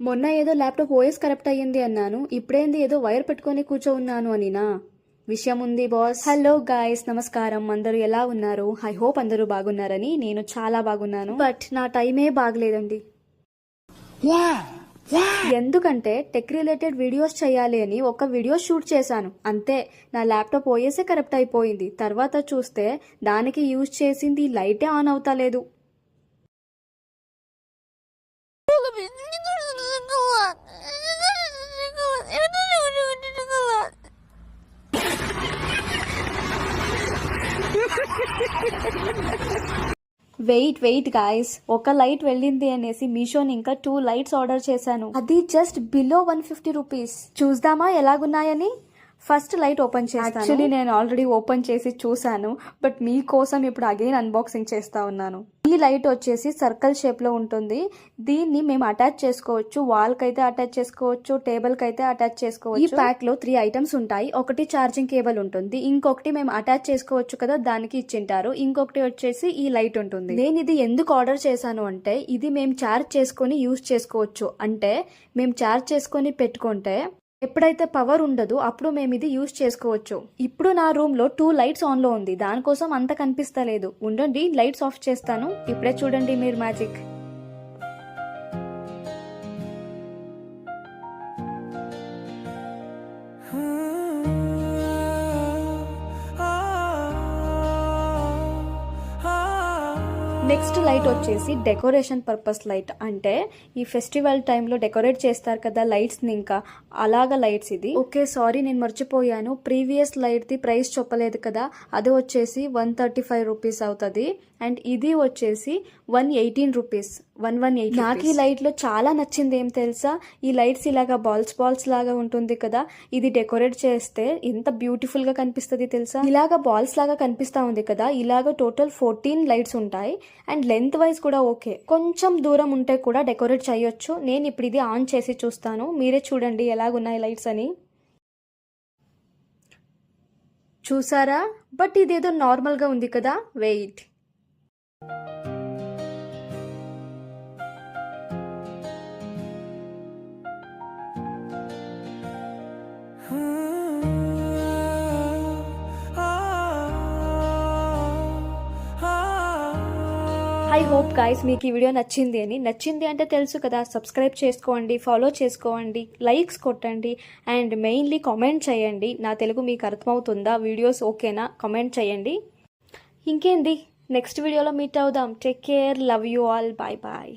మొన్న ఏదో laptop OS correct అయ్యింది అన్నాను, ఇప్పుడేంది ఏదో వైర్ పెట్టుకొని కూర్చో ఉన్నాను అనినా? విషయం ఉంది బాస్. హలో గాయస్, నమస్కారం. అందరూ ఎలా ఉన్నారు? ఐ హోప్ అందరూ బాగున్నారని. నేను చాలా బాగున్నాను, బట్ నా టైమే బాగలేదండి. ఎందుకంటే టెక్ రిలేటెడ్ వీడియోస్ చేయాలి అని ఒక వీడియో షూట్ చేశాను, అంతే. నా ల్యాప్టాప్ ఓఎస్ఏ కరెక్ట్ అయిపోయింది. తర్వాత చూస్తే దానికి యూజ్ చేసింది లైటే ఆన్ అవుతా లేదు. వెయిట్ గాయస్, ఒక లైట్ వెళ్ళింది అనేసి మీషోని ఇంకా 2 లైట్స్ ఆర్డర్ చేశాను. అది జస్ట్ బిలో 150 రూపీస్. చూద్దామా ఎలాగున్నాయని. ఫస్ట్ లైట్ ఓపెన్ చేస్తాను. యాక్చువల్లీ నేను ఆల్రెడీ ఓపెన్ చేసి చూసాను, బట్ మీకోసం ఇప్పుడు అగైన్ అన్బాక్సింగ్ చేస్తా ఉన్నాను. ఈ లైట్ వచ్చేసి సర్కిల్ షేప్ లో ఉంటుంది. దీన్ని మేము అటాచ్ చేసుకోవచ్చు, వాల్ కైతే అటాచ్ చేసుకోవచ్చు, టేబుల్ కైతే అటాచ్ చేసుకోవచ్చు. ఈ ప్యాక్ లో 3 ఐటమ్స్ ఉంటాయి. ఒకటి ఛార్జింగ్ కేబుల్ ఉంటుంది, ఇంకొకటి మేము అటాచ్ చేసుకోవచ్చు కదా, దానికి ఇచ్చింటారు. ఇంకొకటి వచ్చేసి ఈ లైట్ ఉంటుంది. నేను ఇది ఎందుకు ఆర్డర్ చేశాను అంటే, ఇది మేము ఛార్జ్ చేసుకొని యూజ్ చేసుకోవచ్చు. అంటే మేము ఛార్జ్ చేసుకొని పెట్టుకుంటే ఎప్పుడైతే పవర్ ఉండదు అప్పుడు మేము ఇది యూజ్ చేసుకోవచ్చు. ఇప్పుడు నా రూమ్ లో 2 లైట్స్ ఆన్ లో ఉంది, దానికోసం అంత కనిపిస్తలేదు. ఉండండి, లైట్స్ ఆఫ్ చేస్తాను. ఇప్పుడే చూడండి మీరు మ్యాజిక్. నెక్స్ట్ లైట్ వచ్చేసి డెకరేషన్ పర్పస్ లైట్. అంటే ఈ ఫెస్టివల్ టైంలో డెకరేట్ చేస్తారు కదా లైట్స్ ని, ఇంకా అలాగా లైట్స్ ఇది. ఓకే, సారీ నేను మర్చిపోయాను, ప్రీవియస్ లైట్ ది ప్రైస్ చెప్పలేదు కదా. అది వచ్చేసి 135 రూపీస్ అవుతుంది, అండ్ ఇది వచ్చేసి 118 రూపీస్. 118. నాకు ఈ లైట్ లో చాలా నచ్చింది ఏం తెలుసా, ఈ లైట్స్ ఇలాగా బాల్స్ లాగా ఉంటుంది కదా, ఇది డెకరేట్ చేస్తే ఎంత బ్యూటిఫుల్ గా కనిపిస్తుంది తెలుసా. ఇలాగా బాల్స్ లాగా కనిపిస్తా ఉంది కదా, ఇలాగా టోటల్ 14 లైట్స్ ఉంటాయి. అండ్ లెంత్ వైజ్ కూడా ఓకే, కొంచెం దూరం ఉంటే కూడా డెకరేట్ చేయొచ్చు. నేను ఇప్పుడు ఇది ఆన్ చేసి చూస్తాను, మీరే చూడండి ఎలాగున్నాయి లైట్స్ అని. చూసారా? బట్ ఇదేదో నార్మల్ గా ఉంది కదా. వెయిట్, ఐ హోప్ గైస్ మీకు ఈ వీడియో నచ్చింది అని. నచ్చింది అంటే తెలుసు కదా, సబ్స్క్రైబ్ చేసుకోండి, ఫాలో చేసుకోండి, లైక్స్ కొట్టండి, అండ్ మెయిన్లీ కామెంట్ చేయండి. నా తెలుగు మీకు అర్థమవుతుందా, వీడియోస్ ఓకేనా, కామెంట్ చేయండి. ఇంకేంది, నెక్స్ట్ వీడియోలో మీట్ అవుదాం. Take care, love you all, bye bye.